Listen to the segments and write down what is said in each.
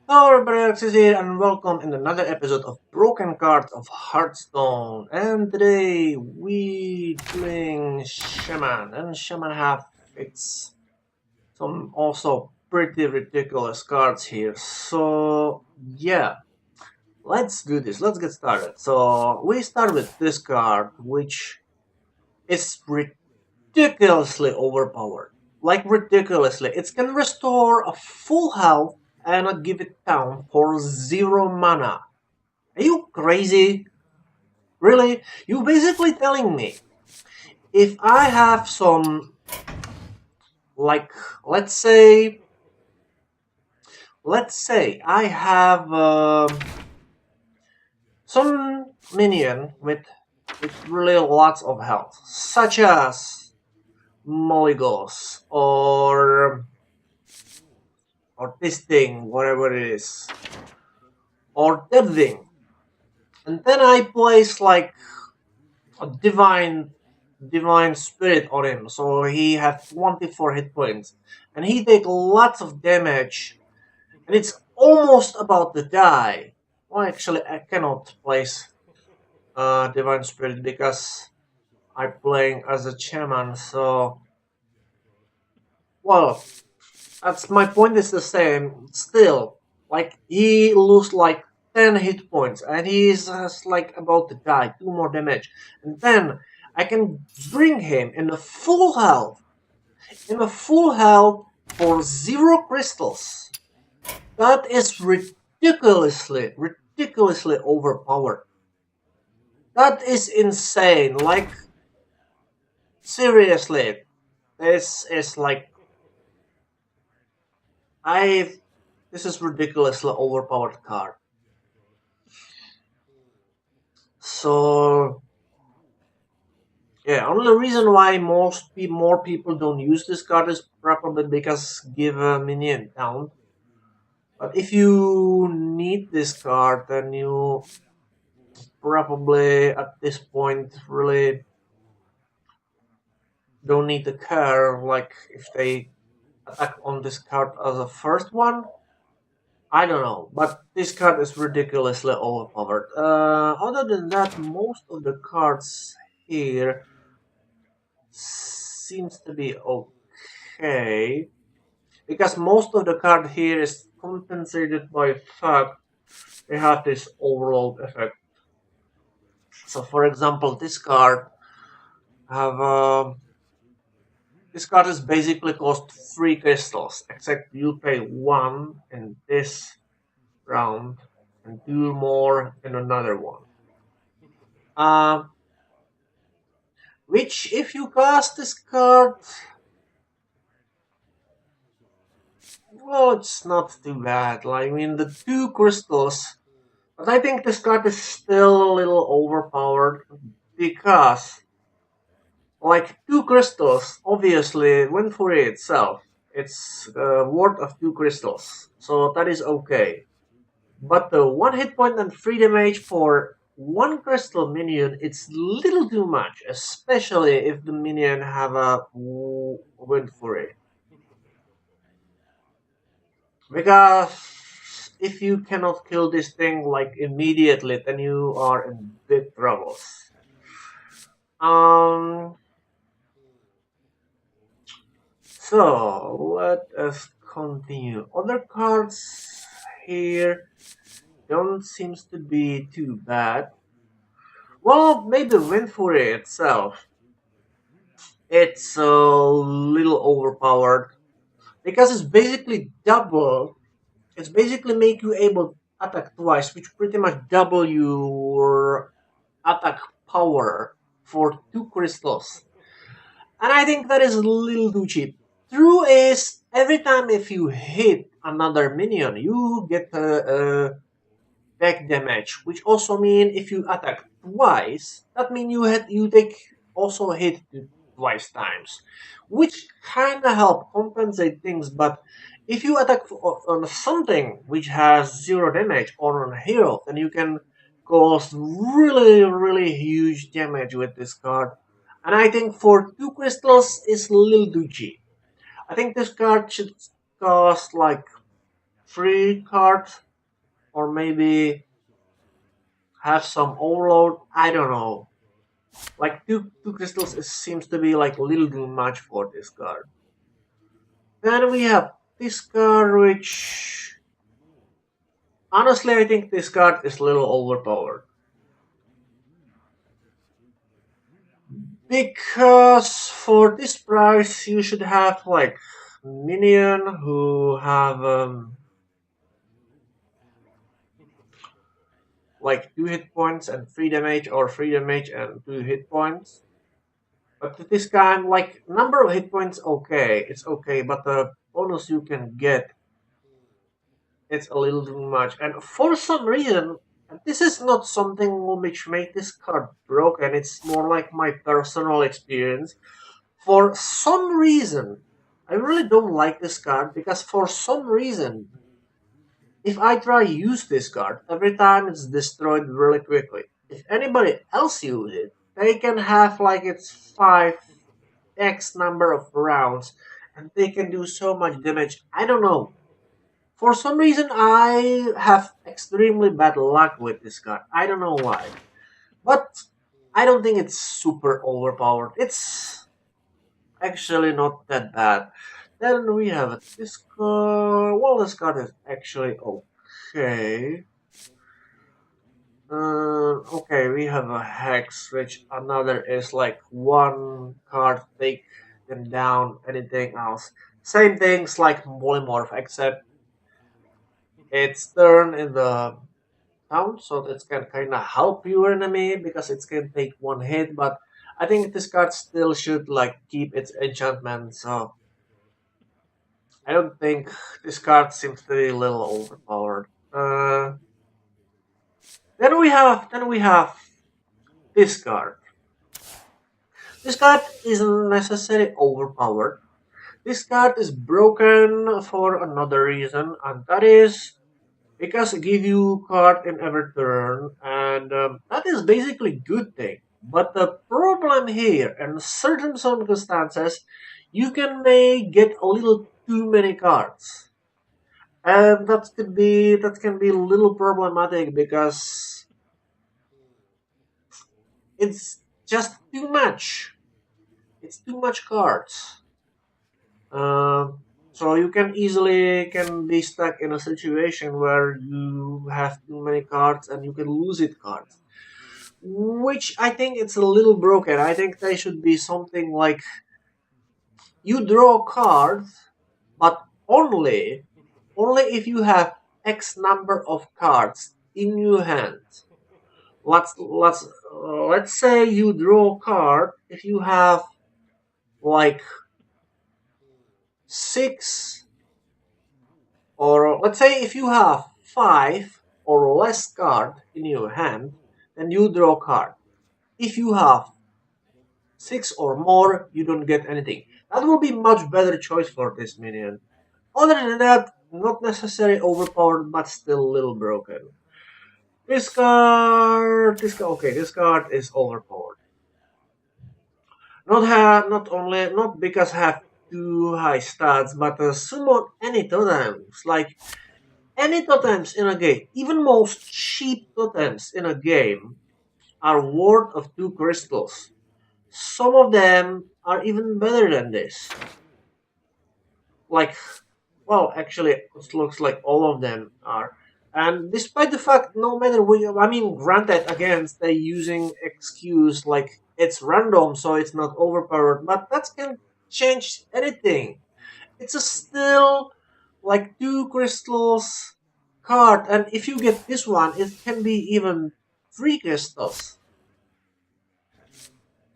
Hello everybody, Alexis here and welcome in another episode of Broken Cards of Hearthstone. And today we doing Shaman, and Shaman have its some also pretty ridiculous cards here. So yeah, let's do this. Let's get started. So we start with this card, which is ridiculously overpowered. Like ridiculously. It can restore a full health and not give it down for zero mana. Are you crazy? Really? You basically telling me if I have some like let's say I have some minion with really lots of health, such as Moligos or this thing, whatever it is, or that thing. And then I place like a divine spirit on him, so he has 24 hit points, and he take lots of damage, and it's almost about to die. Well, actually, I cannot place divine spirit because I'm playing as a shaman. So, well, that's my point is the same. Still, like he lose like 10 hit points, and he's just like about to die, 2 more damage, and then I can bring him in a full health for 0 crystals. That is ridiculously overpowered. That is insane. Like seriously, this is like I. This is ridiculously overpowered card. So yeah, only reason why more people don't use this card is probably because give a minion down. But if you need this card, then you probably at this point really don't need to care. Like if they attack on this card as a first one, I don't know. But this card is ridiculously overpowered. Other than that, most of the cards here seems to be okay because most of the card here is compensated by fact they have this overload effect. So, for example, have this card is basically cost 3 crystals, except you pay one in this round and 2 more in another one. Uh, which, if you cast this card, well, it's not too bad. Like, I mean, the 2 crystals. But I think this card is still a little overpowered because, like, 2 crystals, obviously, when for itself, it's worth of 2 crystals, so that is okay. But the 1 hit point and 3 damage for 1 crystal minion, it's little too much, especially if the minion have a win for it. Because if you cannot kill this thing like immediately, then you are in big troubles. Um, so let us continue. Other cards here don't seems to be too bad. Well, maybe Winfrey itself. It's a little overpowered because it's basically double. It's basically make you able to attack twice, which pretty much double your attack power for 2 crystals. And I think that is a little too cheap. True is, every time if you hit another minion, you get a back damage, which also mean if you attack twice, that mean you take also hit twice times, which kinda help compensate things. But if you attack on something which has 0 damage or on a hero, then you can cause really huge damage with this card. And I think for 2 crystals is a little too cheap. I think this card should cost like free card, or maybe have some overload. I don't know. Like two crystals seems to be like a little too much for this card. Then we have this card, which honestly I think this card is a little overpowered because for this price you should have like minion who have like 2 hit points and 3 damage, or 3 damage and 2 hit points. But this kind, like number of hit points, okay, it's okay, but the bonus you can get, it's a little too much. And for some reason, and this is not something which made this card broken. It's more like my personal experience. For some reason, I really don't like this card because for some reason, if I try use this card, every time it's destroyed really quickly. If anybody else use it, they can have like it's 5x number of rounds and they can do so much damage. I don't know. For some reason, I have extremely bad luck with this card. I don't know why. But I don't think it's super overpowered. It's actually not that bad. Then we have this card. Well, this card is actually okay. Okay, we have a hex, which another is like one card take them down, anything else. Same things like polymorph, except it's turn in the town, so it can kind of help your enemy because it can take 1 hit. But I think this card still should like keep its enchantment, so I don't think this card seems to be a little overpowered. Then we have this card. This card isn't necessarily overpowered. This card is broken for another reason, and that is because it give you card in every turn, and that is basically good thing. But the problem here, in certain circumstances, you can may get a little too many cards, and that can be a little problematic because it's just too much. It's too much cards. So you can easily can be stuck in a situation where you have too many cards and you can lose it cards, which I think it's a little broken. I think they should be something like you draw cards, but only if you have X number of cards in your hand. Let's say you draw a card if you have like 6, or let's say if you have 5 or less card in your hand, then you draw a card. If you have 6 or more, you don't get anything. That will be much better choice for this minion. Other than that, not necessarily overpowered, but still a little broken. This card is overpowered. Not because have too high stats, but summon any totems. Like any totems in a game, even most cheap totems in a game, are worth of 2 crystals. Some of them are even better than this. Like, well, actually, it looks like all of them are. And despite the fact, no matter I mean, granted, again, they using excuse like it's random, so it's not overpowered, but that can change anything. It's a still like 2 crystals card, and if you get this one, it can be even 3 crystals.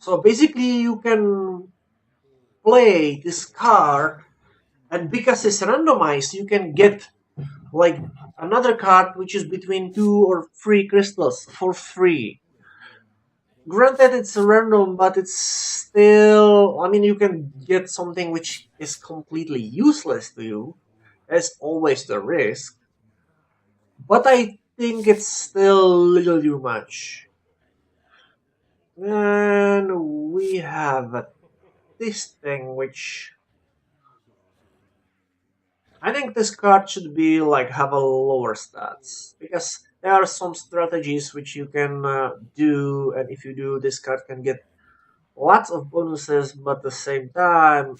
So basically, you can play this card, and because it's randomized, you can get like another card which is between 2 or 3 crystals for free. Granted, it's random, but it's still. I mean, you can get something which is completely useless to you. There's always the risk, but I think it's still a little too much. And we have this thing which I think this card should be like have a lower stats because there are some strategies which you can do, and if you do, this card can get lots of bonuses, but at the same time,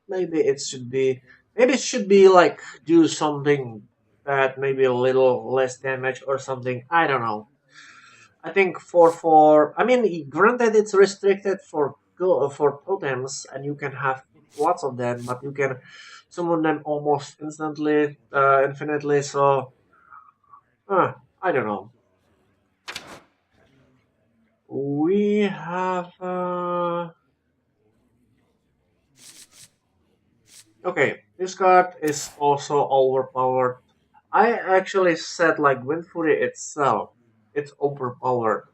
maybe it should be like do something that maybe a little less damage or something. I don't know. I think for I mean, granted it's restricted for for totems, and you can have lots of them, but you can summon them almost instantly, infinitely. So, I don't know. We have okay. This card is also overpowered. I actually said like Wind Fury itself, it's overpowered,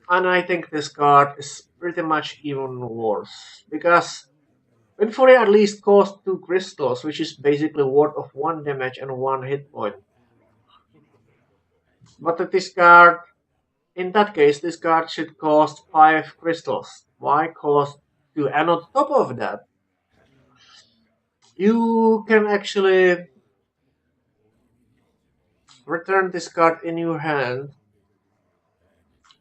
and I think this card is pretty much even worse because Winfury at least costs 2 crystals, which is basically worth of 1 damage and 1 hit point. But this card, in that case, this card should cost 5 crystals. Why cost 2? And on top of that, you can actually return this card in your hand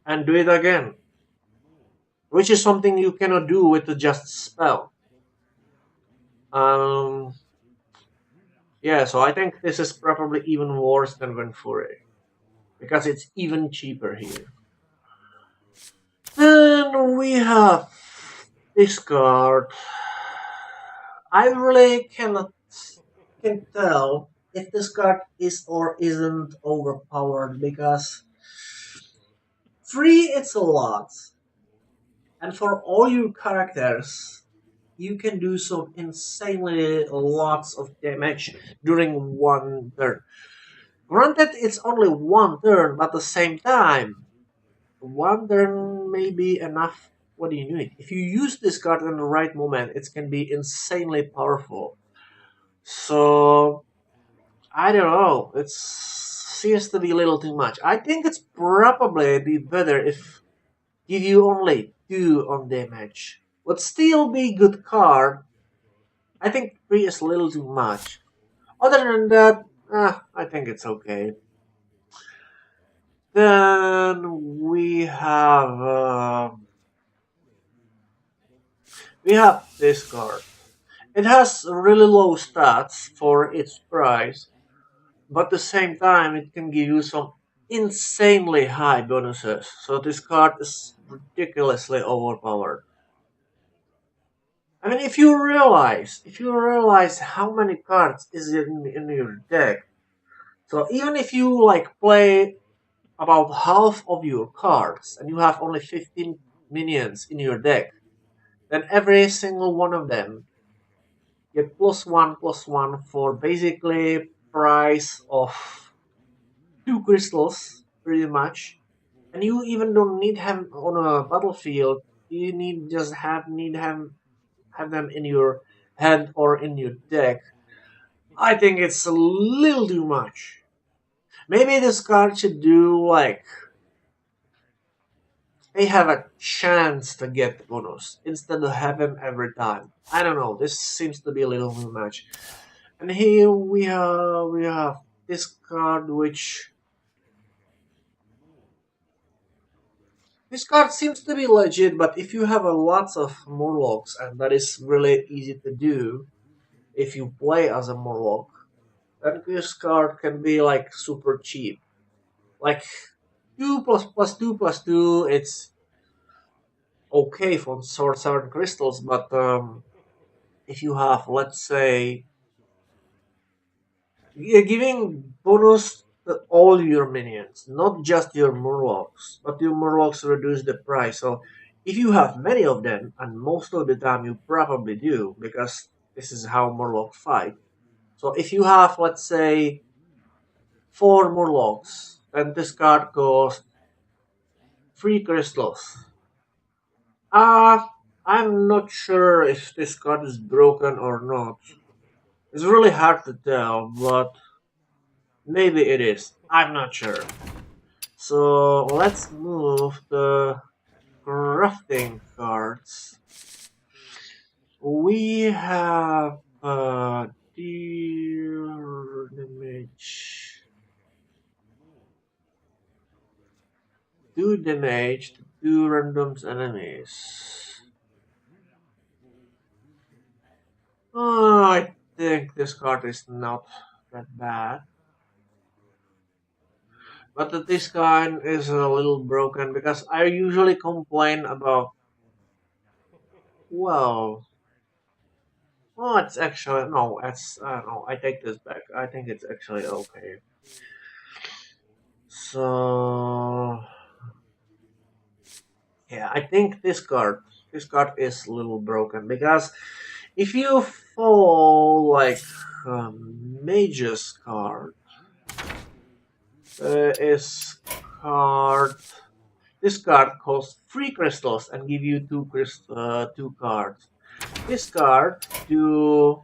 and do it again, which is something you cannot do with the just spell. Um, yeah, so I think this is probably even worse than Winfury because it's even cheaper here. Then we have this card. I really can tell if this card is or isn't overpowered because free it's a lot, and for all your characters, you can do some insanely lots of damage during one turn. Granted, it's only one turn, but at the same time, one turn may be enough. What do you need? If you use this card in the right moment, it can be insanely powerful. So I don't know. It seems to be a little too much. I think it's probably be better if give you only 2 on damage. Would still be good card. I think 3 is a little too much. Other than that, I think it's okay. Then we have this card. It has really low stats for its price, but at the same time it can give you some insanely high bonuses. So this card is ridiculously overpowered. I mean, if you realize how many cards is in your deck, so even if you like play about half of your cards and you have only 15 minions in your deck, then every single one of them get plus one for basically price of 2 crystals, pretty much. And you even don't need him on a battlefield. You have them in your hand or in your deck. I think it's a little too much. Maybe this card should do like they have a chance to get the bonus instead of have him every time. I don't know. This seems to be a little too much. And here we have this card which this card seems to be legit, but if you have a lots of Murlocs, and that is really easy to do if you play as a Murloc, then this card can be like super cheap. Like 2 plus 2 plus 2, it's okay for Sword 7 crystals, but if you have, let's say, you're giving bonus to all your minions, not just your Murlocs, but your Murlocs reduce the price. So if you have many of them, and most of the time you probably do, because this is how Murloc fight. So if you have, let's say, 4 Murlocs, then this card costs 3 crystals. Uh, I'm not sure if this card is broken or not. It's really hard to tell, but maybe it is. I'm not sure. So let's move the crafting cards. We have deal damage. Do damage to two random enemies. I think this card is not that bad. But this kind is a little broken because I usually complain about, well, oh, it's actually, no, it's, no, I take this back. I think it's actually okay. So, yeah, I think this card is a little broken because if you follow like Mage's card, is card this card costs three crystals and give you two cards. This card do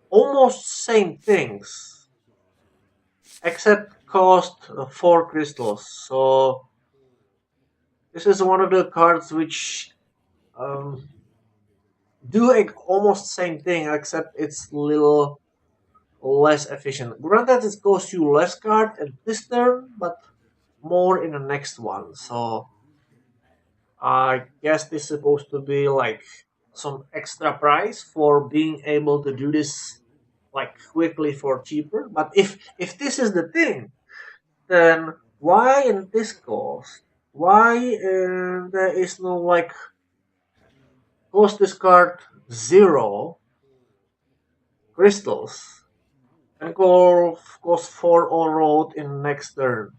almost same things except cost four crystals. So this is one of the cards which um, do almost same thing except it's little less efficient. Granted, it costs you less card at this turn, but more in the next one. So I guess this is supposed to be like some extra price for being able to do this like quickly for cheaper. But if this is the thing, then why in this cost? Why there is no like cost this card zero crystals and cost four all road in next turn?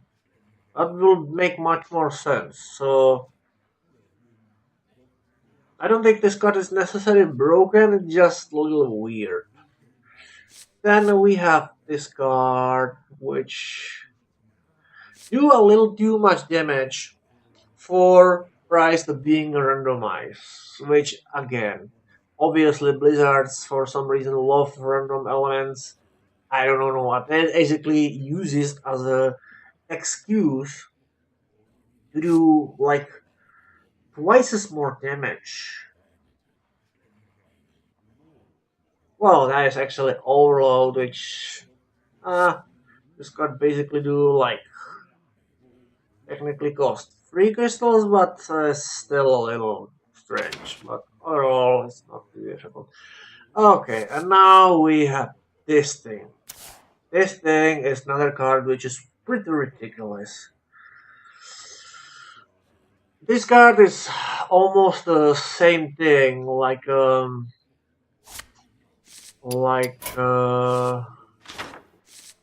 That will make much more sense. So I don't think this card is necessarily broken, it's just a little weird. Then we have this card which do a little too much damage for price to being randomized, which again, obviously Blizzards for some reason love random elements. I don't know what. It basically uses as a excuse to do like twice as more damage. Well, that is actually overload, which this card basically do like technically cost three crystals, but still a little strange. But overall, it's not too difficult. Okay, and now we have this thing. This thing is another card which is pretty ridiculous. This card is almost the same thing, like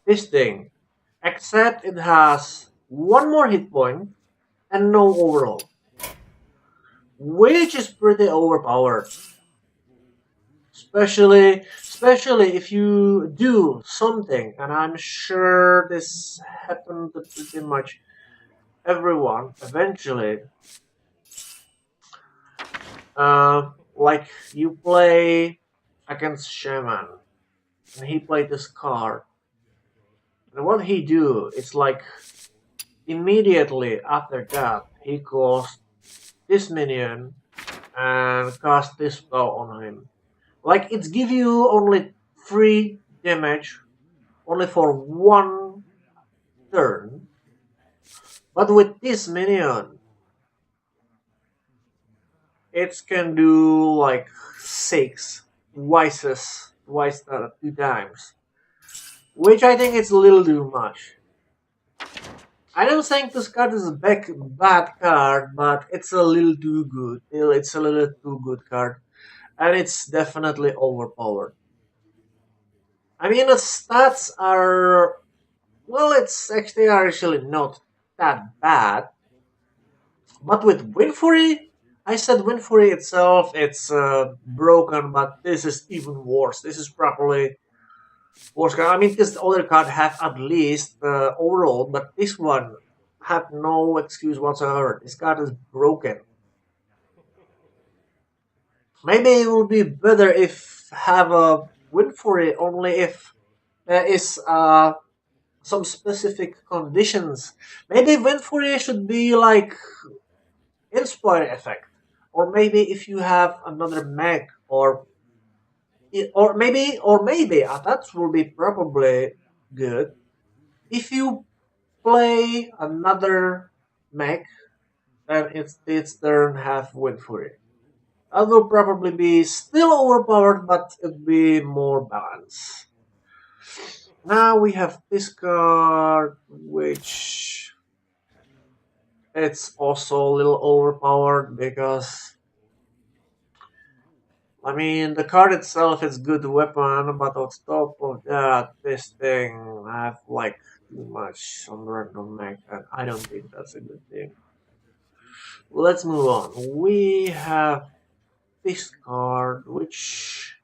this thing, except it has one more hit point and no overall, which is pretty overpowered. Especially if you do something, and I'm sure this happened to pretty much everyone eventually. Like you play against Shaman, and he played this card, and what he do, it's like immediately after that he calls this minion and cast this spell on him. Like it's give you only three damage, only for one turn, but with this minion, it can do like six twice two times, which I think is a little too much. I don't think this card is a bad card, but it's a little too good. It's a little too good card, and it's definitely overpowered. I mean, the stats are, well, it's actually not that bad. But with Winfury, I said Winfury itself, it's broken, but this is even worse. This is properly worse card. I mean, this other card have at least overall, but this one have no excuse whatsoever. This card is broken. Maybe it would be better if have a Winfury only if there is some specific conditions. Maybe Winfury should be like Inspire effect. or maybe if you have another mech, or maybe that will be probably good if you play another mech and its turn have win for it. That will probably be still overpowered, but it'll be more balanced. Now we have this card, which it's also a little overpowered because I mean the card itself is good weapon, but on top of that, this thing have like too much on random mech, and I don't think that's a good thing. Let's move on. We have this card, which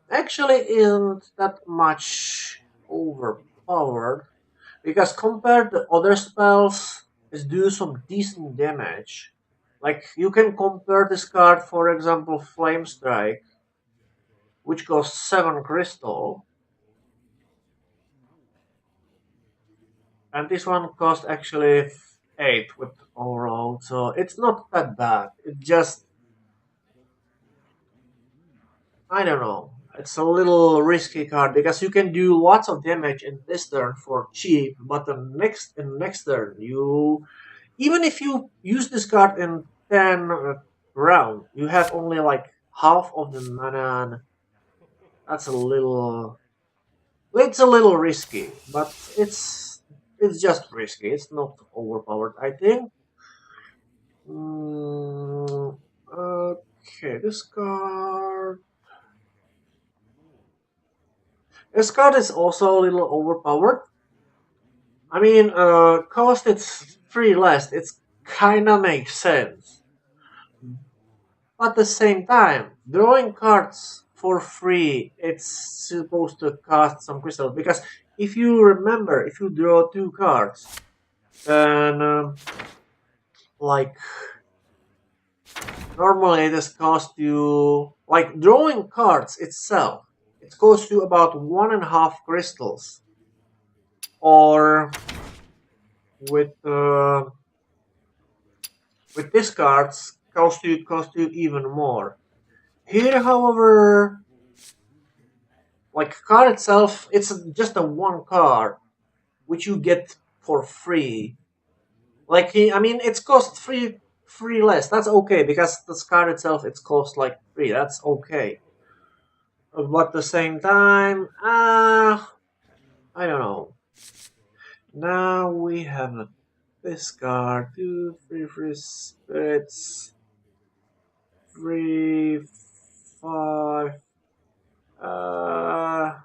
actually isn't that much overpowered because compared to other spells, it do some decent damage. Like you can compare this card, for example, Flame Strike, which costs 7 crystal, and this one costs actually 8 with overall, so it's not that bad. It just, I don't know. It's a little risky card because you can do lots of damage in this turn for cheap, but the next turn you, even if you use this card in 10 round, you have only like half of the mana. And that's a little risky, but it's just risky. It's not overpowered, I think. Okay, this card is also a little overpowered. I mean, cost it's 3 less. It's kinda makes sense. But at the same time, drawing cards for free, it's supposed to cost some crystals. Because if you remember, if you draw 2 cards, then like normally this costs you, like drawing cards itself, it costs you about 1.5 crystals. Or with these cards, cost you even more. Here, however, like card itself, it's just a one card which you get for free. Like I mean, it's cost free less. That's okay because the card itself it's cost like free. That's okay. But at the same time, I don't know. Now we have this card, two, three, three spirits, 3, 5. Uh,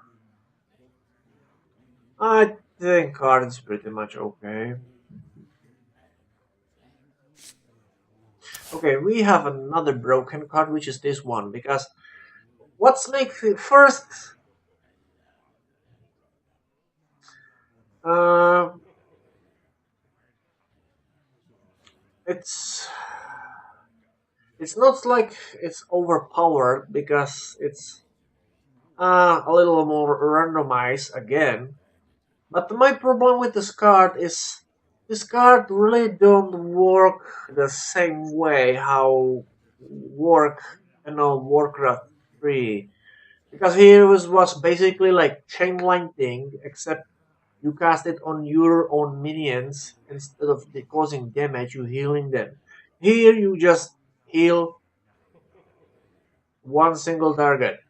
I think card is pretty much okay. Okay, we have another broken card, which is this one, because what's make first, uh, it's it's not like it's overpowered because it's a little more randomized again. But my problem with this card is this card really don't work the same way how work Warcraft 3. Because here was basically like chain thing, except you cast it on your own minions instead of causing damage, you healing them. Here you just heal one single target.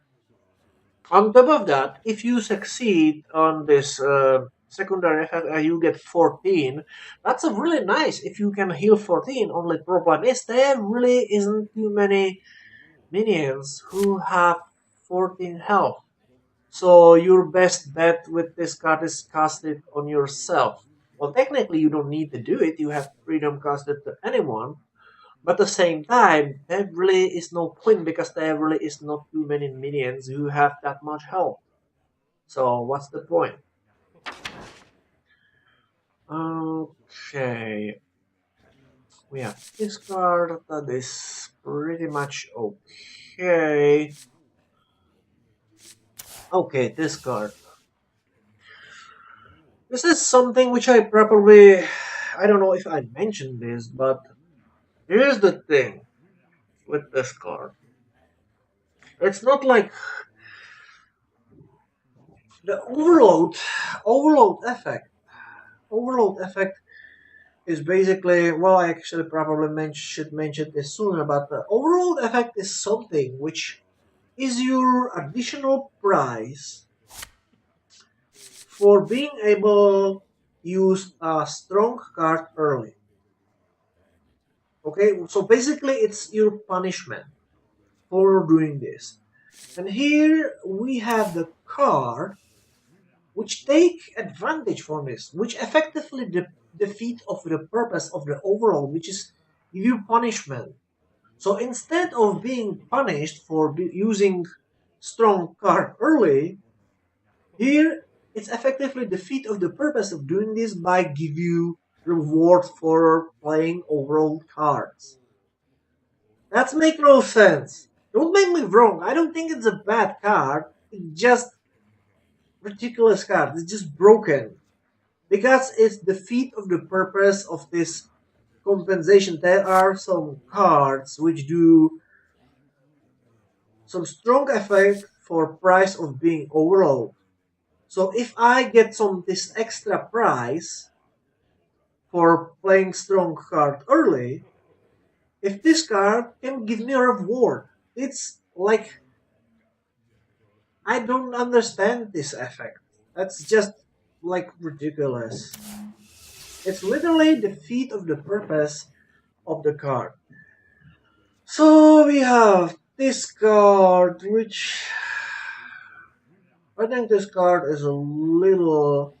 On top of that, if you succeed on this secondary effect, you get 14. That's a really nice if you can heal 14. Only problem is there really isn't too many minions who have 14 health. So your best bet with this card is cast it on yourself. Well, technically you don't need to do it. You have freedom cast it to anyone. But at the same time, there really is no point because there really is not too many minions who have that much health. So what's the point? Okay, we have this card that is pretty much okay. Okay, this card. This is something which I don't know if I mentioned this, but Here's the thing with this card. It's not like the overload effect. Overload effect is basically, well, I actually probably should mention this sooner, but the overload effect is something which is your additional price for being able to use a strong card early. Okay, so basically it's your punishment for doing this. And here we have the card which take advantage from this, which effectively defeat of the purpose of the overall, which is give you punishment. So instead of being punished for using strong card early, here it's effectively defeat of the purpose of doing this by give you reward for playing overall cards. That's make no sense. Don't make me wrong. I don't think it's a bad card. It's just ridiculous card. It's just broken because it's defeat of the purpose of this compensation. There are some cards which do some strong effect for price of being overload. So if I get some this extra price for playing strong card early, if this card can give me a reward, it's like I don't understand this effect. That's just like ridiculous. It's literally defeat of the purpose of the card. So we have this card, which I think this card is a little.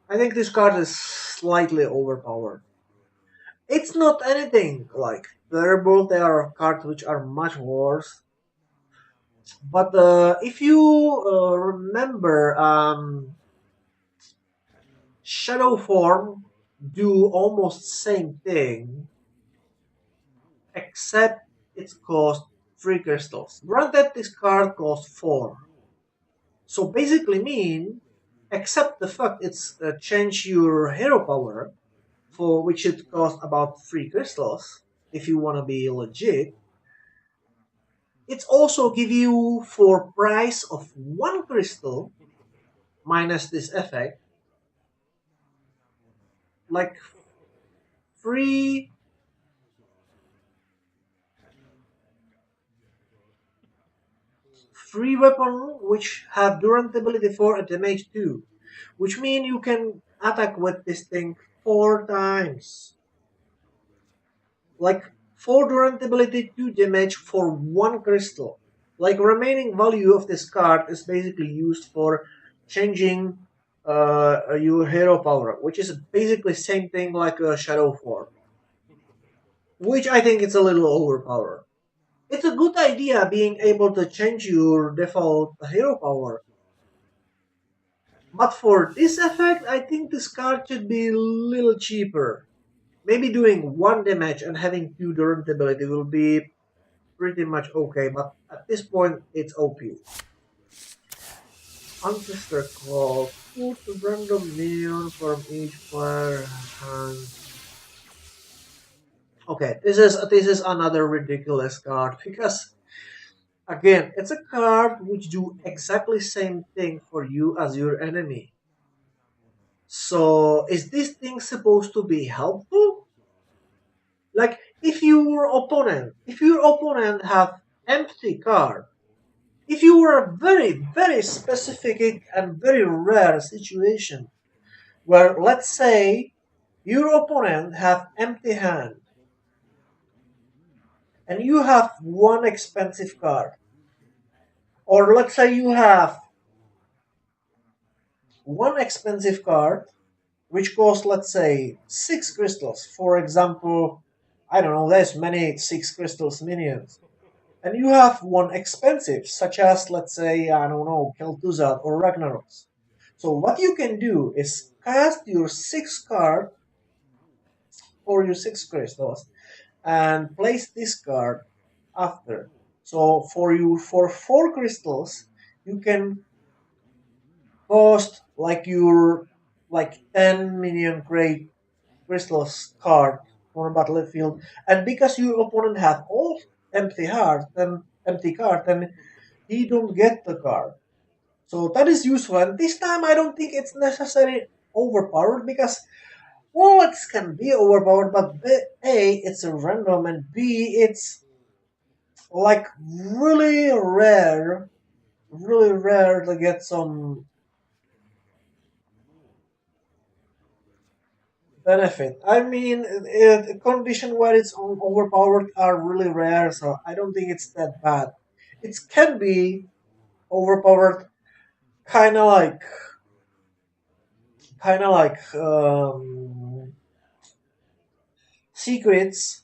I think this card is slightly overpowered. It's not anything like terrible. There are cards which are much worse. But if you remember, Shadow Form do almost same thing, except it costs 3 crystals. Granted, this card costs 4. So basically mean, except the fact it's change your hero power, for which it costs about 3 crystals, if you want to be legit, it's also give you for price of 1 crystal, minus this effect, like free free weapon which have durability 4 and damage 2, which mean you can attack with this thing 4 times. Like 4 durability, 2 damage for 1 crystal. Like remaining value of this card is basically used for changing your hero power, which is basically same thing like a shadow form, which I think it's a little overpowered. It's a good idea being able to change your default hero power, but for this effect, I think this card should be a little cheaper. Maybe doing 1 damage and having 2 durability will be pretty much okay, but at this point, it's OP. Ancestor Call. Put a random minion from each player hand. Okay, this is another ridiculous card because again, it's a card which do exactly same thing for you as your enemy. So is this thing supposed to be helpful? Like if your opponent have empty card, if you were a very very specific and very rare situation where let's say your opponent have empty hand and you have one expensive card, or let's say you have one expensive card which costs let's say 6 crystals. For example, I don't know, there's many 6 crystals minions. And you have one expensive, such as let's say, I don't know, Kel'Thuzad or Ragnaros. So what you can do is cast your 6 card for your 6 crystals and place this card after. So for 4 crystals, you can cost like your like 10 minion crystals card on a battlefield, and because your opponent have all empty heart, then empty card, then he don't get the card. So that is useful. And this time I don't think it's necessarily overpowered because wallets can be overpowered, but A, it's a random, and B, it's like really rare to get some benefit. I mean, a condition where it's overpowered are really rare, so I don't think it's that bad. It can be overpowered, kind of like, kind of like secrets,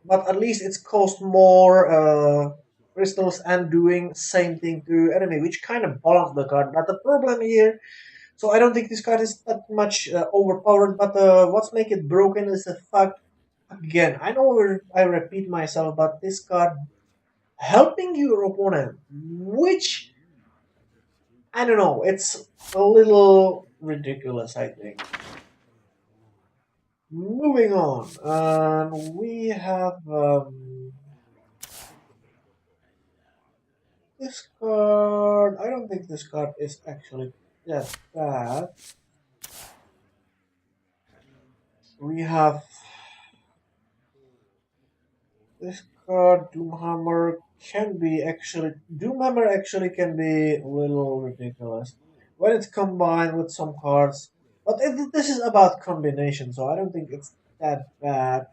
but at least it's cost more crystals and doing same thing to enemy, which kind of balance the card. But the problem here, so I don't think this card is that much overpowered. But what's make it broken is the fact. Again, I know I repeat myself, but this card helping your opponent, which I don't know, it's a little ridiculous. I think. Moving on, we have this card. I don't think this card is actually that bad. We have this card. Doomhammer actually can be a little ridiculous when it's combined with some cards. But this is about combination, so I don't think it's that bad.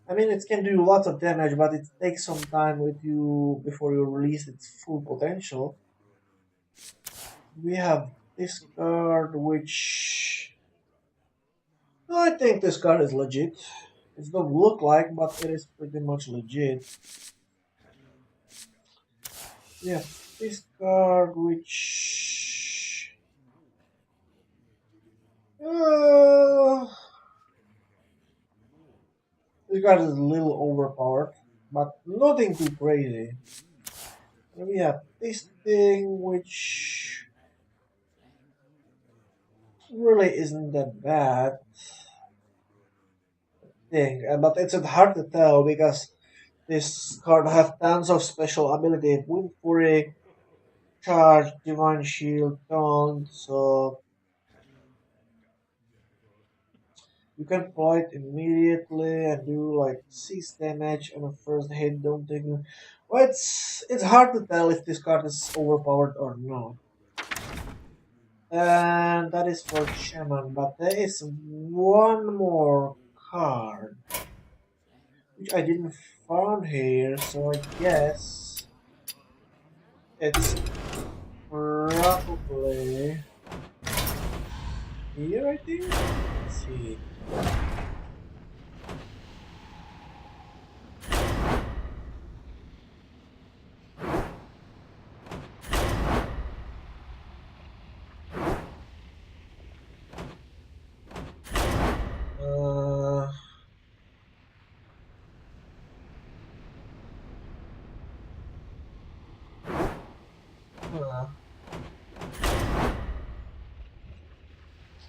I mean, it can do lots of damage, but it takes some time with you before you release its full potential. We have this card, which I think this card is legit. It don't look like, but it is pretty much legit. Yeah, this card, which this card is a little overpowered, but nothing too crazy. And we have this thing, which really isn't that bad thing, but it's hard to tell because this card have tons of special ability. Wind Fury, Charge, Divine Shield, Taunt, so you can play it immediately and do like 6 damage on the first hit, don't take it. Well, it's hard to tell if this card is overpowered or not. And that is for Shaman, but there is one more card which I didn't find here, so I guess it's probably here, I think. Let's see. Uh, huh.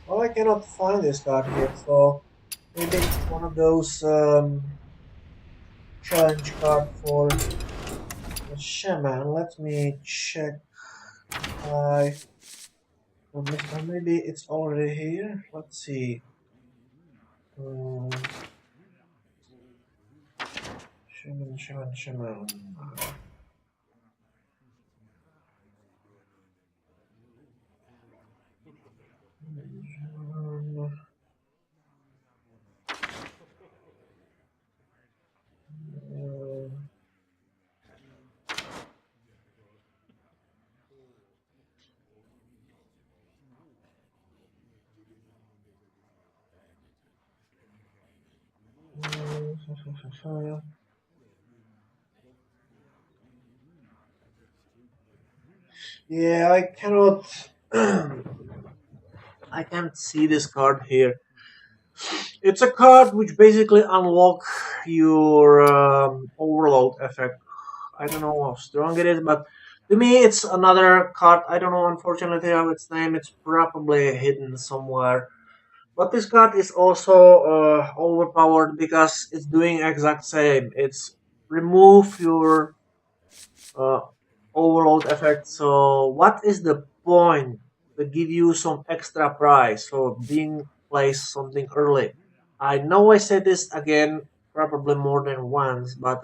Well, I cannot find this card here, so maybe it's one of those challenge card for the Shaman. Let me check. I maybe it's already here. Let's see. Um, Shaman. Um, yeah, I cannot. I can't see this card here. It's a card which basically unlock your overload effect. I don't know how strong it is, but to me it's another card. I don't know, unfortunately, how it's named. It's probably hidden somewhere. But this card is also overpowered because it's doing exact same. It's remove your uh, overload effect. So what is the point to give you some extra price for being placed something early? I know I said this again probably more than once, but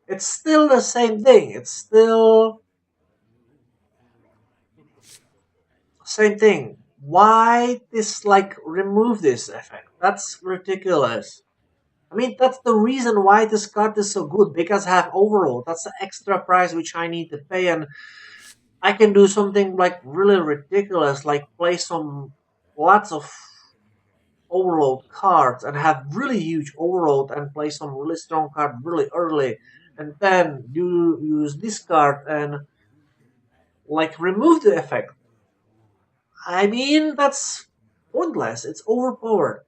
it's still the same thing. It's still same thing. Why this like remove this effect? That's ridiculous. I mean, that's the reason why this card is so good because I have overload. That's the extra price which I need to pay, and I can do something like really ridiculous, like play some lots of overload cards and have really huge overload and play some really strong card really early, and then you use this card and like remove the effect. I mean, that's pointless. It's overpowered.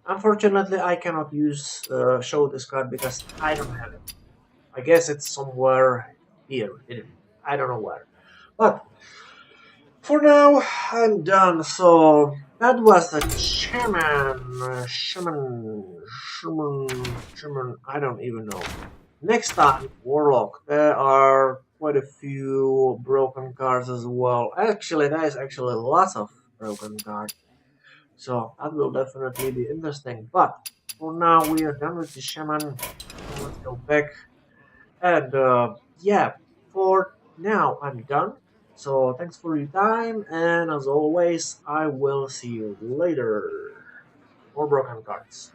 Unfortunately, I cannot use show this card because I don't have it. I guess it's somewhere here. I don't know where. But for now, I'm done. So that was the shaman. I don't even know. Next time, warlock. There are quite a few broken cards as well. Actually, there is actually lots of broken cards. So that will definitely be interesting. But for now, we are done with the shaman. So let's go back. And yeah, for now, I'm done. So thanks for your time. And as always, I will see you later. More broken cards.